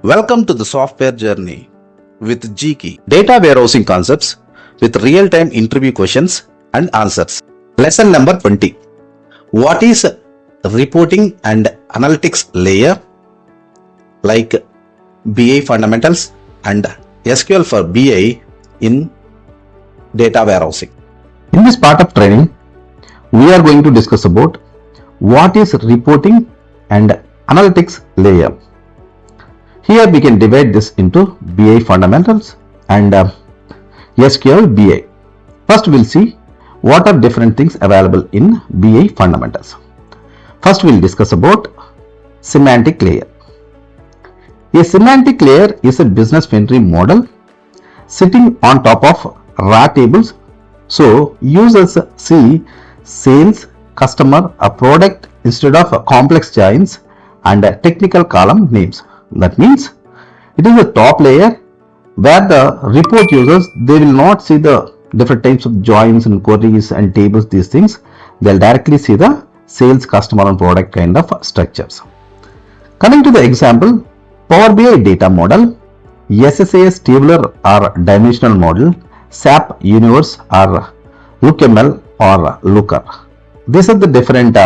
Welcome to the software journey with GKey. Data warehousing concepts with real-time interview questions and answers. Lesson number 20. What is reporting and analytics layer? Like BI fundamentals and SQL for BI in data warehousing. In this part of training, we are going to discuss about what is reporting and analytics layer. Here we can divide this into BI fundamentals and SQL BI. First we'll see what are different things available in BI fundamentals. First we'll discuss about semantic layer. A semantic layer is a business memory model sitting on top of raw tables, so users see sales, customer, a product instead of complex joins and technical column names. That means it is the top layer where the report users, they will not see the different types of joins and queries and tables, these things. They'll directly see the sales, customer and product kind of structures. Coming to the example, Power BI data model, SSAS tabular or dimensional model, SAP Universe or LookML or Looker. These are the different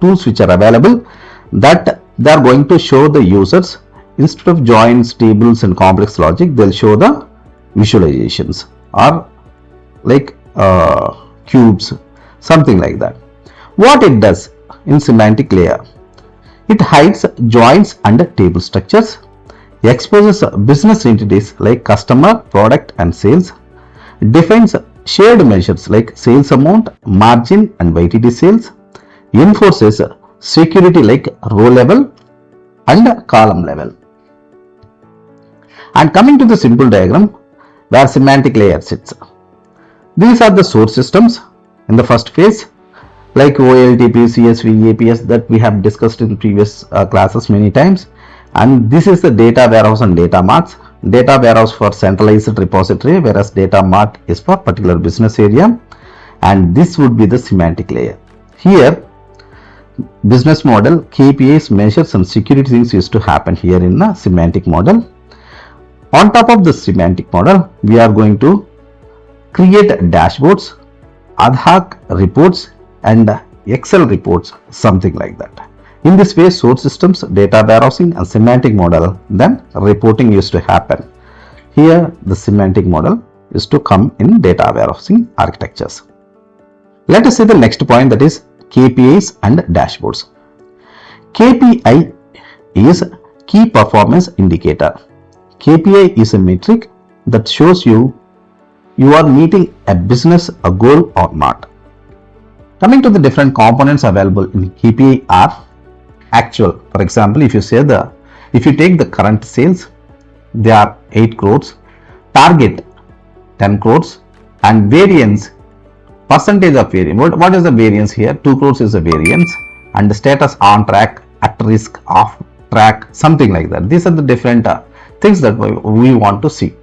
tools which are available that they are going to show the users, instead of joins, tables and complex logic, they'll show the visualizations or like cubes, something like that. What it does in semantic layer, it hides joins and table structures, exposes business entities like customer, product and sales, defines shared measures like sales amount, margin and YTD sales, enforces security like row level and column level. And coming to the simple diagram where semantic layer sits. These are the source systems in the first phase, like OLTP, CSV, APS that we have discussed in previous classes many times. And this is the data warehouse and data marts. Data warehouse for centralized repository, whereas data mart is for particular business area. And this would be the semantic layer. Here, business model, KPIs, measures and security things used to happen here in the semantic model. On top of the semantic model, we are going to create dashboards, ad hoc reports and Excel reports, something like that. In this way, source systems, data warehousing and semantic model, then reporting used to happen. Here, the semantic model is to come in data warehousing architectures. Let us see the next point, that is KPIs and dashboards. KPI is key performance indicator. KPI is a metric that shows you are meeting a business a goal or not. Coming to the different components available in KPI are actual. For example, if you take the current sales, they are 8 crores, target 10 crores and variance, percentage of variance. What is the variance here? 2 crores is the variance and the status on track, at risk, off track, something like that. These are the different things that we want to see.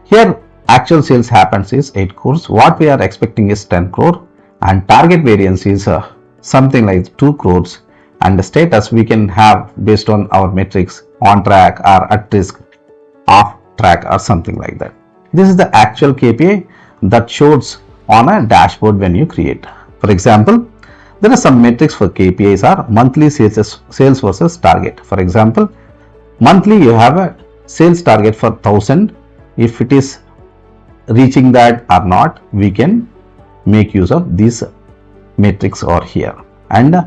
Here actual sales happens is 8 crores. What we are expecting is 10 crore and target variance is something like 2 crores. And the status we can have based on our metrics, on track or at risk, off track or something like that. This is the actual KPI that shows on a dashboard when you create. For example, there are some metrics for KPIs are monthly sales versus target. For example, monthly you have a sales target for 1000. If it is reaching that or not, we can make use of these metrics over here. And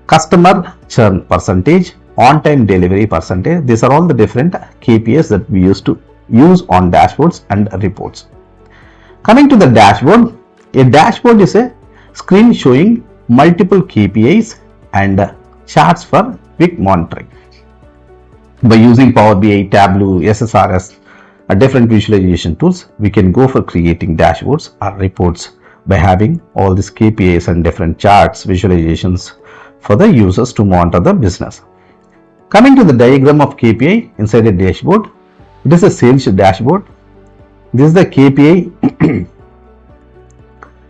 customer churn percentage, on time delivery percentage, these are all the different KPIs that we used to use on dashboards and reports. Coming to the dashboard, a dashboard is a screen showing multiple KPIs and charts for quick monitoring. By using Power BI, Tableau, SSRS, different visualization tools, we can go for creating dashboards or reports by having all these KPIs and different charts, visualizations for the users to monitor the business. Coming to the diagram of KPI inside a dashboard, it is a sales dashboard. This is the KPI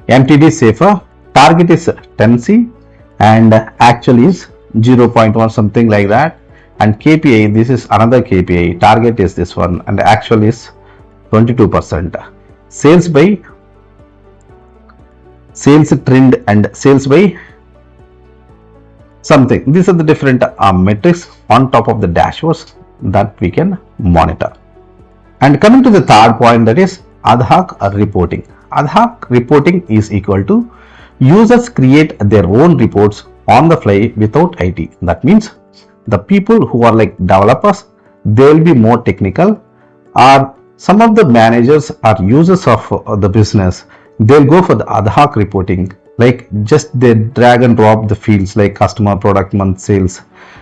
MTD safer, target is 10C and actual is 0.1, something like that. And KPI, this is another KPI, target is this one, and actual is 22%. Sales by sales trend and sales by something. These are the different metrics on top of the dashboards that we can monitor. And coming to the third point, that is ad hoc reporting. Ad hoc reporting is equal to users create their own reports on the fly without IT. That means the people who are like developers, they will be more technical, or some of the managers are users of the business, they'll go for the ad hoc reporting, like just they drag and drop the fields like customer, product, month, sales,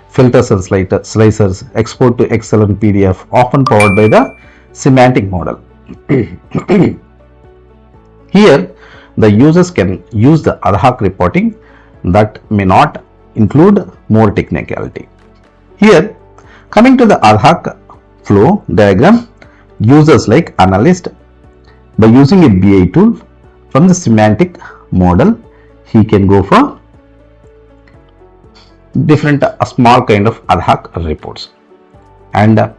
filters and slicers, export to Excel and PDF, often powered by the semantic model. Here the users can use the ad hoc reporting that may not include more technicality. Here, coming to the ad hoc flow diagram, users like analyst, by using a BI tool from the semantic model, he can go for different small kind of ad hoc reports. And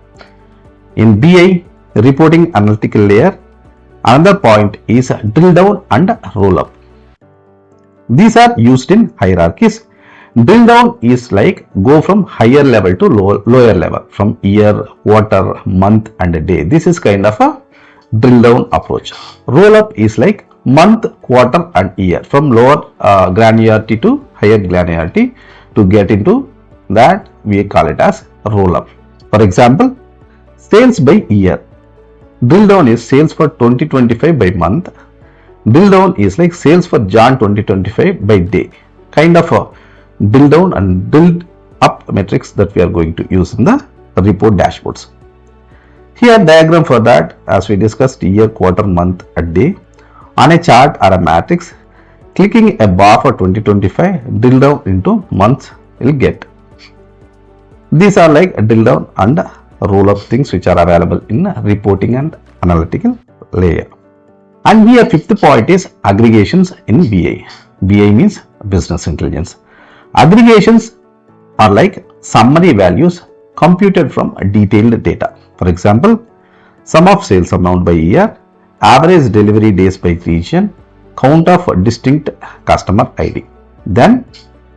in BI reporting analytical layer, another point is drill down and roll up. These are used in hierarchies. Drill down is like go from higher level to lower level, from year, quarter, month and day. This is kind of a drill down approach. Roll up is like month, quarter and year, from lower granularity to higher granularity. To get into that, we call it as roll up. For example, sales by year. Drill down is sales for 2025 by month. Drill down is like sales for Jan 2025 by day. Kind of a drill down and drill up metrics that we are going to use in the report dashboards. Here diagram for that, as we discussed, year, quarter, month and day. On a chart or a matrix, clicking a bar for 2025, drill down into months will get. These are like drill down and roll up things which are available in reporting and analytical layer. And here fifth point is aggregations in BI. BI means business intelligence. Aggregations are like summary values computed from detailed data. For example, sum of sales amount by year, average delivery days by region, count of distinct customer ID. Then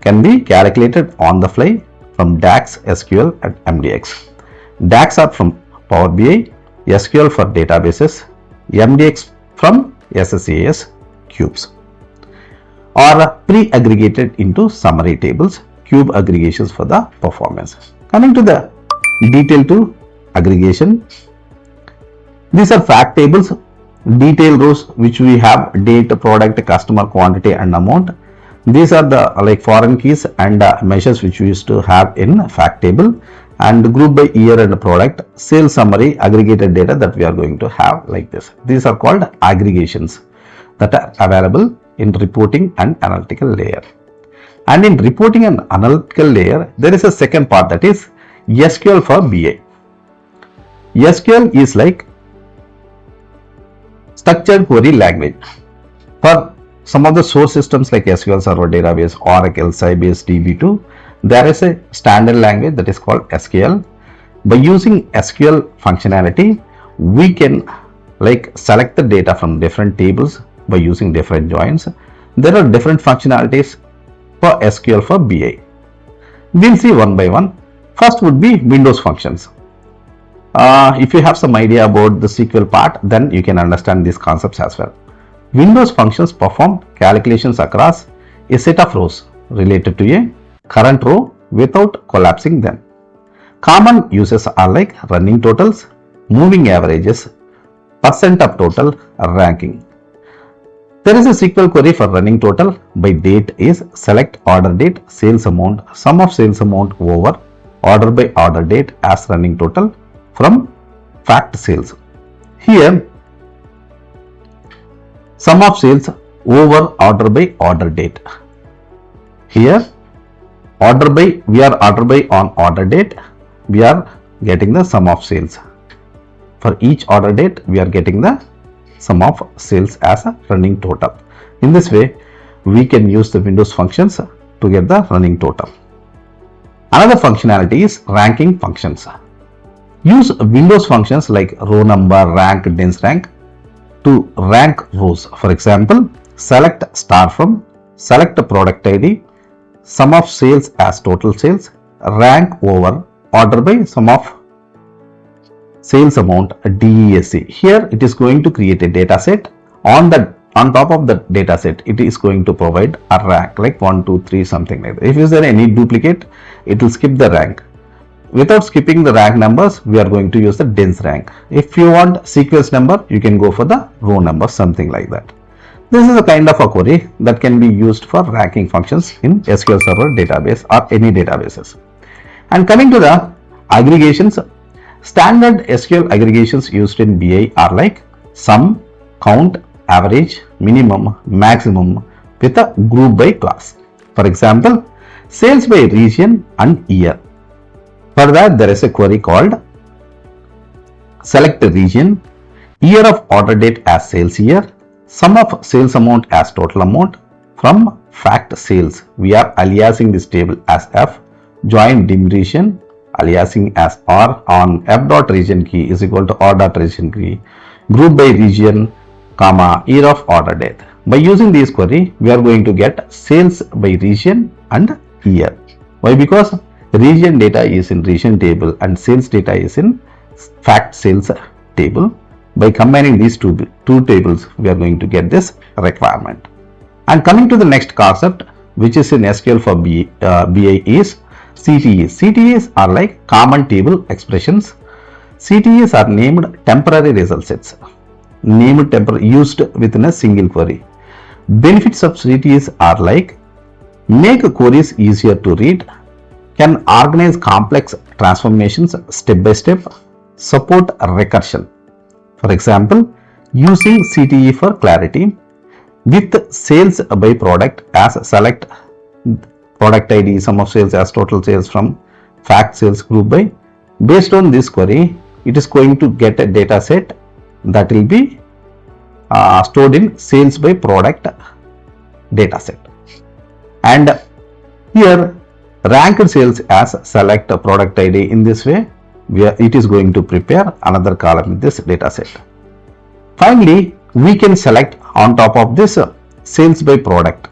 can be calculated on the fly from DAX, SQL and MDX. DAX are from Power BI, SQL for databases, MDX from SSAS cubes, or pre-aggregated into summary tables, cube aggregations for the performance. Coming to the detail to aggregation, these are fact tables, detail rows which we have date, product, customer, quantity and amount. These are the like foreign keys and measures which we used to have in fact table, and group by year and product, sales summary, aggregated data that we are going to have like this. These are called aggregations that are available in reporting and analytical layer. And in reporting and analytical layer, there is a second part, that is SQL for BI. SQL is like structured query language. For some of the source systems like SQL Server Database, Oracle, Sybase, DB2, there is a standard language that is called SQL. By using SQL functionality, we can like select the data from different tables by using different joins. There are different functionalities for SQL for BI. We'll see one by one. First would be Windows functions. If you have some idea about the SQL part, then you can understand these concepts as well. Windows functions perform calculations across a set of rows related to a current row without collapsing them. Common uses are like running totals, moving averages, percent of total, ranking. There is a SQL query for running total. By date is select order date, sales amount, sum of sales amount over order by order date as running total from fact sales. Here sum of sales over order by order date. Here order by, we are order by on order date, we are getting the sum of sales. For each order date, we are getting the sum of sales as a running total. In this way, we can use the Windows functions to get the running total. Another functionality is ranking functions. Use Windows functions like row number, rank, dense rank to rank rows. For example, select star from, select product ID, sum of sales as total sales, rank over, order by sum of sales amount, DESC. Here it is going to create a data set. On top of the data set, it is going to provide a rank like 1, 2, 3, something like that. If is there any duplicate, it will skip the rank. Without skipping the rank numbers, we are going to use the dense rank. If you want sequence number, you can go for the row number, something like that. This is a kind of a query that can be used for ranking functions in SQL Server database or any databases. And coming to the aggregations, standard SQL aggregations used in BI are like sum, count, average, minimum, maximum with a group by class. For example, sales by region and year. For that, there is a query called select region, year of order date as sales year, sum of sales amount as total amount from fact sales. We are aliasing this table as F, join dim region, aliasing as R on F dot region key is equal to R dot region key, group by region, comma, year of order date. By using this query, we are going to get sales by region and year. Why? Because region data is in region table and sales data is in fact sales table. By combining these two tables, we are going to get this requirement. And coming to the next concept, which is in SQL for BI is CTEs. CTEs are like common table expressions. CTEs are named temporary result sets, used within a single query. Benefits of CTEs are like make queries easier to read, can organize complex transformations step by step, support recursion. For example, using CTE for clarity, with sales by product as select product ID, sum of sales as total sales from fact sales group by. Based on this query, it is going to get a data set that will be stored in sales by product data set. And here ranked sales as select a product ID. In this way, it is going to prepare another column in this data set. Finally, we can select on top of this sales by product,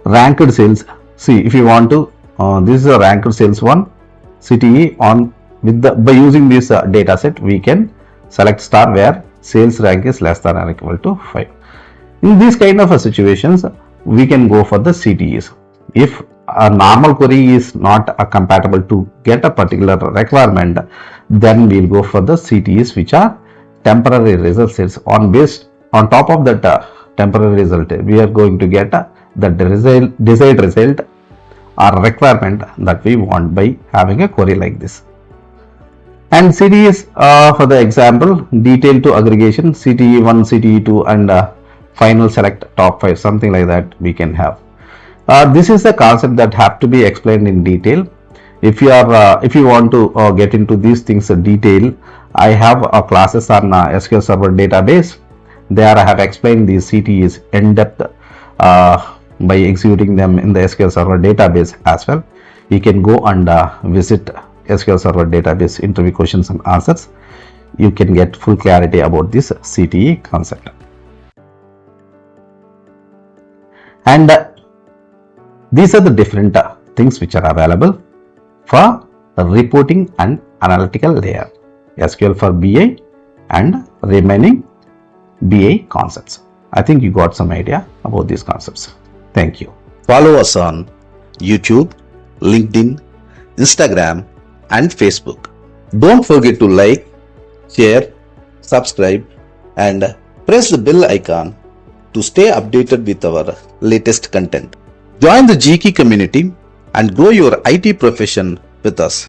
ranked sales. See, if you want to, this is a ranked sales one, CTE on with the by using this data set, we can select star where sales rank is less than or equal to 5. In these kind of situations, we can go for the CTEs. If a normal query is not compatible to get a particular requirement, then we'll go for the CTEs, which are temporary result sets. On top of that temporary result, we are going to get the desired result or requirement that we want by having a query like this. And CTEs, for the example, detail to aggregation, CTE1, CTE2 and final select top 5, something like that we can have. This is the concept that have to be explained in detail. If you want to get into these things in detail, I have classes on SQL Server database. There I have explained these CTEs in depth by executing them in the SQL Server database as well. You can go and visit SQL Server database interview questions and answers. You can get full clarity about this CTE concept. And these are the different things which are available for reporting and analytical layer, SQL for BI and remaining BI concepts. I think you got some idea about these concepts. Thank you. Follow us on YouTube, LinkedIn, Instagram and Facebook. Don't forget to like, share, subscribe and press the bell icon to stay updated with our latest content. Join the GKey community and grow your IT profession with us.